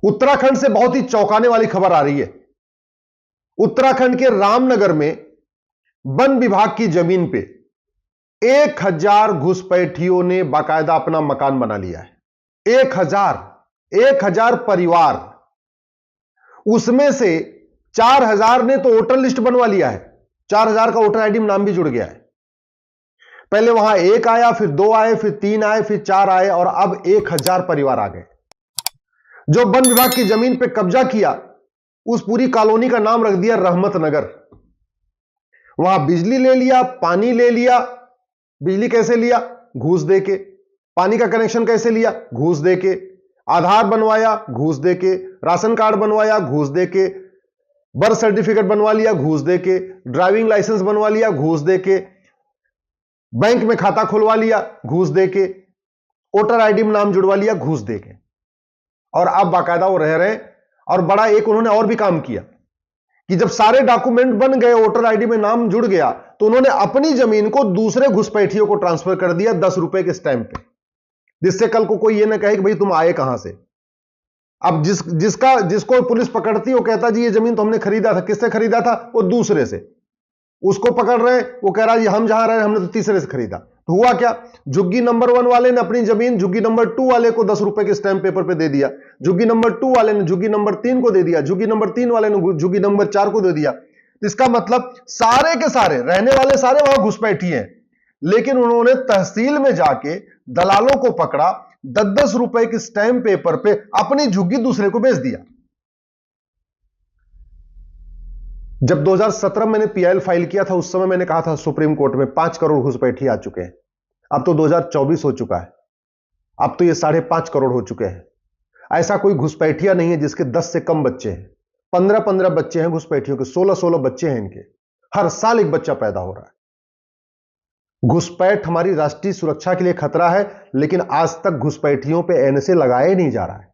उत्तराखंड से बहुत ही चौंकाने वाली खबर आ रही है। उत्तराखंड के रामनगर में वन विभाग की जमीन पे 1000 घुसपैठियों ने बाकायदा अपना मकान बना लिया है। 1000 परिवार, उसमें से 4000 ने तो वोटर लिस्ट बनवा लिया है। 4000 का वोटर आईडी में नाम भी जुड़ गया है। पहले वहां 1 आया, फिर 2 आए, फिर 3 आए, फिर 4 आए और अब 1000 परिवार आ गए। जो वन विभाग की जमीन पे कब्जा किया, उस पूरी कॉलोनी का नाम रख दिया रहमत नगर। वहां बिजली ले लिया, पानी ले लिया। बिजली कैसे लिया? घूस देके। पानी का कनेक्शन कैसे लिया? घूस देके। आधार बनवाया, घूस देके। राशन कार्ड बनवाया, घूस देके। बर्थ सर्टिफिकेट बनवा लिया, घूस देके। ड्राइविंग लाइसेंस बनवा लिया, घूस देके। बैंक में खाता खुलवा लिया, घूस देके। वोटर आईडी में नाम जुड़वा लिया, घूस देके। और अब बाकायदा वो रह रहे हैं। और बड़ा एक उन्होंने और भी काम किया कि जब सारे डॉक्यूमेंट बन गए, वोटर आईडी में नाम जुड़ गया, तो उन्होंने अपनी जमीन को दूसरे घुसपैठियों को ट्रांसफर कर दिया 10 रुपए के स्टैंप पे, जिससे कल को कोई ये ना कहे कि भाई तुम आए कहां से। अब जिसको पुलिस पकड़ती है वो कहता जी ये जमीन तो हमने खरीदा था। किससे खरीदा था? वो दूसरे से। उसको पकड़ रहे हैं, वो कह रहा है हम जहां रहे हमने तो तीसरे से खरीदा। तो हुआ क्या? झुग्गी नंबर 1 वाले ने अपनी जमीन झुग्गी नंबर 2 वाले को 10 रुपए के स्टैंप पेपर पे दे दिया। झुग्गी नंबर 2 वाले ने झुग्गी नंबर 3 को दे दिया। झुग्गी नंबर 3 वाले ने झुग्गी नंबर 4 को दे दिया। इसका मतलब सारे के सारे रहने वाले सारे वहां घुसपैठी हैं, लेकिन उन्होंने तहसील में जाके दलालों को पकड़ा, 10-10 रुपए के स्टैंप पेपर पे अपनी झुग्गी दूसरे को बेच दिया। जब 2017 मैंने पीआईएल फाइल किया था, उस समय मैंने कहा था सुप्रीम कोर्ट में 5 करोड़ घुसपैठी आ चुके हैं। अब तो 2024 हो चुका है, अब तो ये 5.5 करोड़ हो चुके हैं। ऐसा कोई घुसपैठिया नहीं है जिसके 10 से कम बच्चे हैं। 15-15 बच्चे हैं घुसपैठियों के, 16-16 बच्चे हैं इनके। हर साल एक बच्चा पैदा हो रहा है। घुसपैठ हमारी राष्ट्रीय सुरक्षा के लिए खतरा है, लेकिन आज तक घुसपैठियों पे एनएसए लगाया ही नहीं जा रहा है।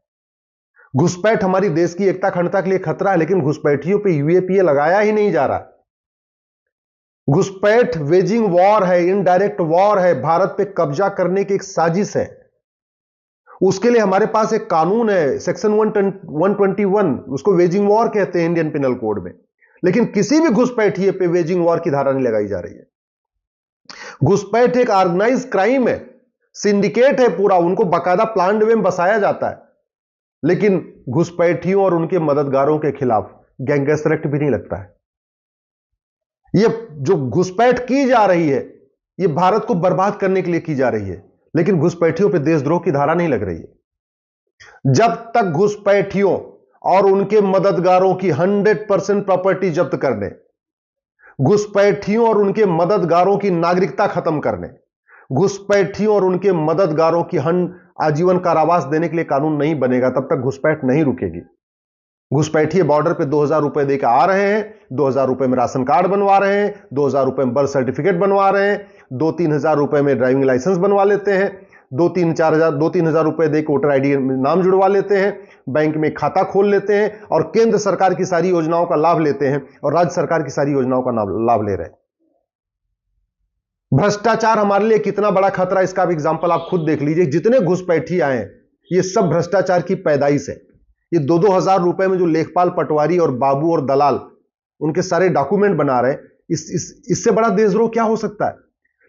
घुसपैठ हमारी देश की एकता अखंडता के लिए खतरा है, लेकिन घुसपैठियों पे यूएपीए लगाया ही नहीं जा रहा। घुसपैठ वेजिंग वॉर है, इनडायरेक्ट वॉर है, भारत पे कब्जा करने की एक साजिश है। उसके लिए हमारे पास एक कानून है, सेक्शन 121, उसको वेजिंग वॉर कहते हैं इंडियन पिनल कोड में, लेकिन किसी भी घुसपैठिए पे वेजिंग वॉर की धारा नहीं लगाई जा रही है। घुसपैठ एक ऑर्गेनाइज क्राइम है, सिंडिकेट है पूरा, उनको बाकायदा प्लान वे में बसाया जाता है, लेकिन घुसपैठियों और उनके मददगारों के खिलाफ गैंगस्टर एक्ट भी नहीं लगता है। ये जो घुसपैठ की जा रही है, ये भारत को बर्बाद करने के लिए की जा रही है, लेकिन घुसपैठियों पे देशद्रोह की धारा नहीं लग रही है। जब तक घुसपैठियों और उनके मददगारों की 100% प्रॉपर्टी जब्त करने, घुसपैठियों और उनके मददगारों की नागरिकता खत्म करने, घुसपैठियों और उनके मददगारों की आजीवन कारावास देने के लिए कानून नहीं बनेगा, तब तक घुसपैठ नहीं रुकेगी। घुसपैठिए बॉर्डर पे 2000 रुपए देकर आ रहे हैं, 2000 रुपए में राशन कार्ड बनवा रहे हैं, 2000 रुपए में बर्थ सर्टिफिकेट बनवा रहे हैं, 2-3 हजार रुपए में ड्राइविंग लाइसेंस बनवा लेते हैं, 2-3 हजार रुपए देकर वोटर आईडी में नाम जुड़वा लेते हैं, बैंक में खाता खोल लेते हैं और केंद्र सरकार की सारी योजनाओं का लाभ लेते हैं और राज्य सरकार की सारी योजनाओं का लाभ ले रहे हैं। भ्रष्टाचार हमारे लिए कितना बड़ा खतरा, इसका भी एग्जांपल आप खुद देख लीजिए। जितने घुसपैठी आए हैं, ये सब भ्रष्टाचार की पैदाइश है। ये 2-2 हजार रुपए में जो लेखपाल, पटवारी और बाबू और दलाल उनके सारे डॉक्यूमेंट बना रहे हैं, इससे बड़ा देशद्रोह क्या हो सकता है?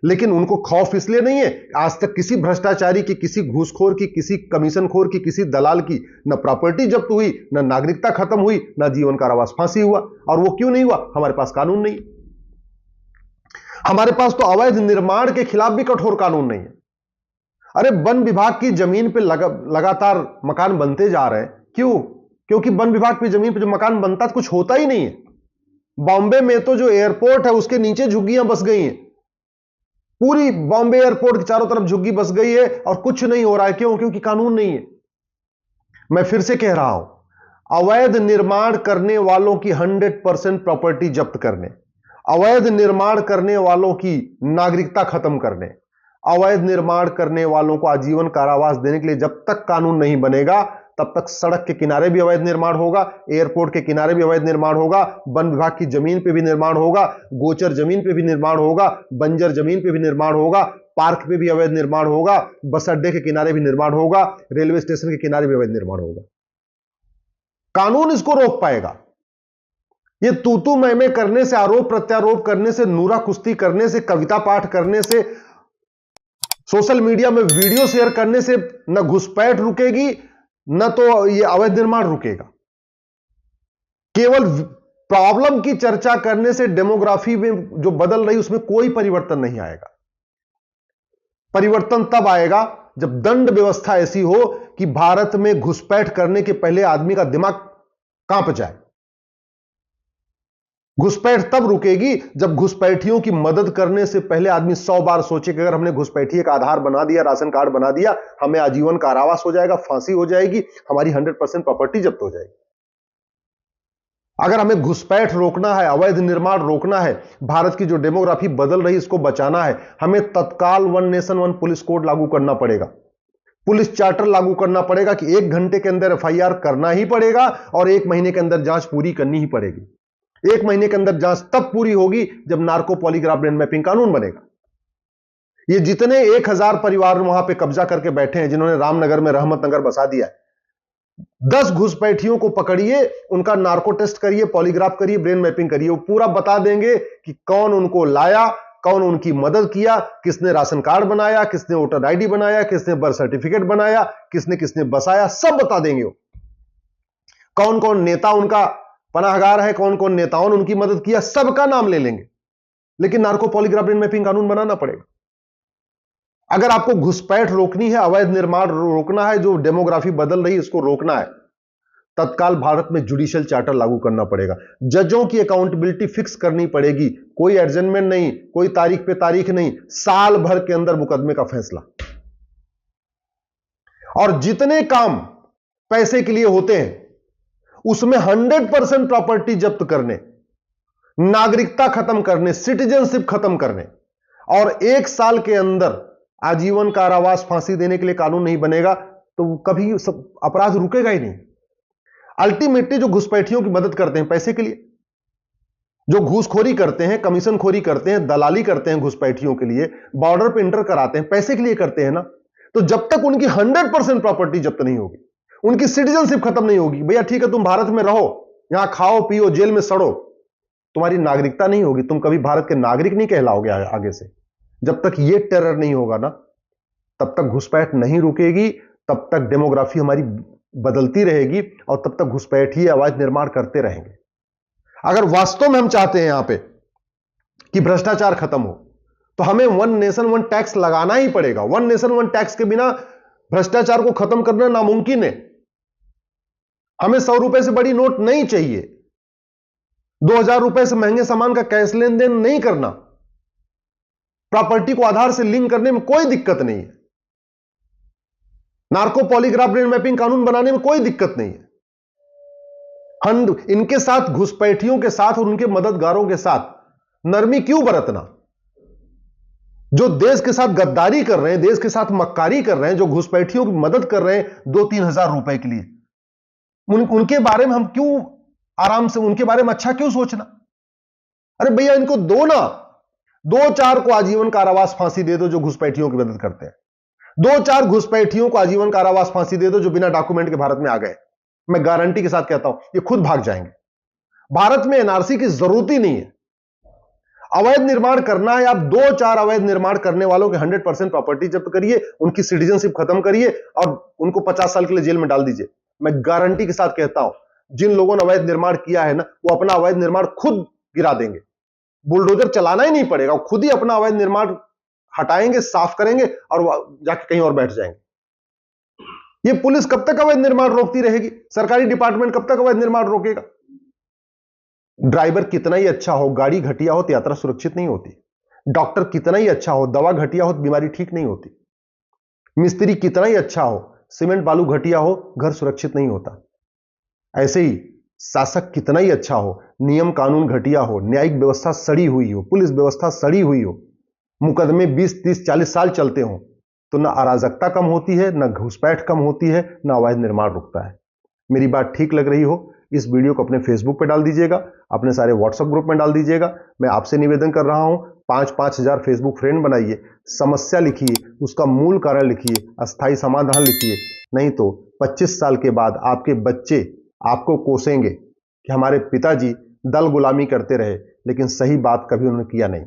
लेकिन उनको खौफ इसलिए नहीं है, आज तक किसी भ्रष्टाचारी की, किसी घूसखोर की, किसी कमीशनखोर की, किसी दलाल की न प्रॉपर्टी जब्त हुई, न नागरिकता खत्म हुई, न जीवन कारावास, फांसी हुआ। और वो क्यों नहीं हुआ? हमारे पास कानून नहीं। हमारे पास तो अवैध निर्माण के खिलाफ भी कठोर कानून नहीं है। अरे वन विभाग की जमीन पे लगातार मकान बनते जा रहे हैं। क्यों? क्योंकि वन विभाग की जमीन पे जो मकान बनता है कुछ होता ही नहीं है। बॉम्बे में तो जो एयरपोर्ट है उसके नीचे झुग्गियां बस गई हैं। पूरी बॉम्बे एयरपोर्ट के चारों तरफ झुग्गी बस गई है और कुछ नहीं हो रहा है। क्यों? क्योंकि कानून नहीं है। मैं फिर से कह रहा हूं, अवैध निर्माण करने वालों की 100% प्रॉपर्टी जब्त करने, अवैध निर्माण करने वालों की नागरिकता खत्म करने, अवैध निर्माण करने वालों को आजीवन कारावास देने के लिए जब तक कानून नहीं बनेगा, तब तक सड़क के किनारे भी अवैध निर्माण होगा, एयरपोर्ट के किनारे भी अवैध निर्माण होगा, वन विभाग की जमीन पे भी निर्माण होगा, गोचर जमीन पे भी निर्माण होगा, बंजर जमीन पे भी निर्माण होगा, पार्क पे भी अवैध निर्माण होगा, बस अड्डे के किनारे भी निर्माण होगा, रेलवे स्टेशन के किनारे भी अवैध निर्माण होगा। कानून इसको रोक पाएगा? ये तू मैं करने से, आरोप प्रत्यारोप करने से, नूरा कुश्ती करने से, कविता पाठ करने से, सोशल मीडिया में वीडियो शेयर करने से न घुसपैठ रुकेगी, न तो ये अवैध निर्माण रुकेगा। केवल प्रॉब्लम की चर्चा करने से डेमोग्राफी में जो बदल रही उसमें कोई परिवर्तन नहीं आएगा। परिवर्तन तब आएगा जब दंड व्यवस्था ऐसी हो कि भारत में घुसपैठ करने के पहले आदमी का दिमाग कांप जाए। घुसपैठ तब रुकेगी जब घुसपैठियों की मदद करने से पहले आदमी 100 बार सोचे कि अगर हमने घुसपैठिए का आधार बना दिया, राशन कार्ड बना दिया, हमें आजीवन कारावास हो जाएगा, फांसी हो जाएगी, हमारी 100% प्रॉपर्टी जब्त हो जाएगी। अगर हमें घुसपैठ रोकना है, अवैध निर्माण रोकना है, भारत की जो डेमोग्राफी बदल रही इसको बचाना है, हमें तत्काल 1 नेशन 1 पुलिस कोड लागू करना पड़ेगा। पुलिस चार्टर लागू करना पड़ेगा कि 1 घंटे के अंदर एफआईआर करना ही पड़ेगा और 1 महीने के अंदर जांच पूरी करनी ही पड़ेगी। 1 महीने के अंदर जांच तब पूरी होगी जब नार्को पॉलीग्राफ ब्रेन मैपिंग कानून बनेगा। ये जितने 1000 परिवार वहां पे कब्जा करके बैठे हैं, जिन्होंने रामनगर में रहमत नगर बसा दिया है, 10 घुसपैठियों को पकड़िए, उनका नार्को टेस्ट करिए, पॉलीग्राफ करिए, ब्रेन मैपिंग करिए, वो पूरा बता देंगे कि कौन उनको लाया, कौन उनकी मदद किया, किसने राशन कार्ड बनाया, किसने वोटर आईडी बनाया, किसने बर्थ सर्टिफिकेट बनाया, किसने किसने बसाया, सब बता देंगे। वो कौन कौन नेता उनका पनाहगार है, कौन कौन नेताओं ने उनकी मदद किया, सबका नाम ले लेंगे। लेकिन नार्को पॉलीग्राफ ब्रेन मैपिंग कानून बनाना पड़ेगा। अगर आपको घुसपैठ रोकनी है, अवैध निर्माण रोकना है, जो डेमोग्राफी बदल रही है इसको रोकना है, तत्काल भारत में जुडिशियल चार्टर लागू करना पड़ेगा। जजों की अकाउंटेबिलिटी फिक्स करनी पड़ेगी। कोई एडजमेंट नहीं, कोई तारीख पे तारीख नहीं, साल भर के अंदर मुकदमे का फैसला। और जितने काम पैसे के लिए होते हैं उसमें 100% प्रॉपर्टी जब्त करने, नागरिकता खत्म करने, सिटीजनशिप खत्म करने और 1 साल के अंदर आजीवन कारावास, फांसी देने के लिए कानून नहीं बनेगा तो कभी अपराध रुकेगा ही नहीं। अल्टीमेटली जो घुसपैठियों की मदद करते हैं पैसे के लिए, जो घूसखोरी करते हैं, कमीशन खोरी करते हैं, दलाली करते हैं घुसपैठियों के लिए, बॉर्डर पे एंटर कराते हैं, पैसे के लिए करते हैं ना, तो जब तक उनकी 100% प्रॉपर्टी जब्त नहीं होगी, उनकी सिटीजनशिप खत्म नहीं होगी, भैया ठीक है तुम भारत में रहो, यहां खाओ पियो, जेल में सड़ो, तुम्हारी नागरिकता नहीं होगी, तुम कभी भारत के नागरिक नहीं कहलाओगे आगे से। जब तक ये टेरर नहीं होगा ना, तब तक घुसपैठ नहीं रुकेगी, तब तक डेमोग्राफी हमारी बदलती रहेगी और तब तक घुसपैठी अवैध निर्माण करते रहेंगे। अगर वास्तव में हम चाहते हैं यहां पे कि भ्रष्टाचार खत्म हो, तो हमें 1 नेशन 1 टैक्स लगाना ही पड़ेगा। 1 नेशन 1 टैक्स के बिना भ्रष्टाचार को खत्म करना नामुमकिन है। हमें 100 रुपए से बड़ी नोट नहीं चाहिए, 2000 रुपए से महंगे सामान का कैश लेन देन नहीं करना, प्रॉपर्टी को आधार से लिंक करने में कोई दिक्कत नहीं है, नार्को पॉलीग्राफ ब्रेन मैपिंग कानून बनाने में कोई दिक्कत नहीं है। इनके साथ, घुसपैठियों के साथ और उनके मददगारों के साथ नरमी क्यों बरतना? जो देश के साथ गद्दारी कर रहे हैं, देश के साथ मक्कारी कर रहे हैं, जो घुसपैठियों की मदद कर रहे हैं 2-3 हजार रुपए के लिए, उनके बारे में हम क्यों आराम से, उनके बारे में अच्छा क्यों सोचना? अरे भैया इनको दो ना, 2-4 को आजीवन कारावास फांसी दे दो जो घुसपैठियों की मदद करते हैं। 2-4 घुसपैठियों को आजीवन कारावास फांसी दे दो जो बिना डॉक्यूमेंट के भारत में आ गए। मैं गारंटी के साथ कहता हूं ये खुद भाग जाएंगे। भारत में एनआरसी की जरूरत ही नहीं है। अवैध निर्माण करना है, आप 2-4 अवैध निर्माण करने वालों के 100% प्रॉपर्टी जब्त करिए, उनकी सिटीजनशिप खत्म करिए और उनको 50 साल के लिए जेल में डाल दीजिए। मैं गारंटी के साथ कहता हूं जिन लोगों ने अवैध निर्माण किया है ना, वो अपना अवैध निर्माण खुद गिरा देंगे। बुलडोजर चलाना ही नहीं पड़ेगा, खुद ही अपना अवैध निर्माण हटाएंगे, साफ करेंगे और जाके कहीं और बैठ जाएंगे। ये पुलिस कब तक अवैध निर्माण रोकती रहेगी? सरकारी डिपार्टमेंट कब तक अवैध निर्माण रोकेगा? ड्राइवर कितना ही अच्छा हो, गाड़ी घटिया हो तो यात्रा सुरक्षित नहीं होती। डॉक्टर कितना ही अच्छा हो, दवा घटिया हो तो बीमारी ठीक नहीं होती। मिस्त्री कितना ही अच्छा हो, सीमेंट बालू घटिया हो, घर सुरक्षित नहीं होता। ऐसे ही शासक कितना ही अच्छा हो, नियम कानून घटिया हो, न्यायिक व्यवस्था सड़ी हुई हो, पुलिस व्यवस्था सड़ी हुई हो, मुकदमे 20-30-40 साल चलते हो, तो ना अराजकता कम होती है, ना घुसपैठ कम होती है, ना अवैध निर्माण रुकता है। मेरी बात ठीक लग रही हो, इस वीडियो को अपने फेसबुक पे डाल दीजिएगा, अपने सारे व्हाट्सएप ग्रुप में डाल दीजिएगा। मैं आपसे निवेदन कर रहा हूं 5-5 हजार फेसबुक फ्रेंड बनाइए, समस्या लिखिए, उसका मूल कारण लिखिए, अस्थायी समाधान लिखिए। नहीं तो 25 साल के बाद आपके बच्चे आपको कोसेंगे कि हमारे पिताजी दल गुलामी करते रहे लेकिन सही बात कभी उन्होंने किया नहीं।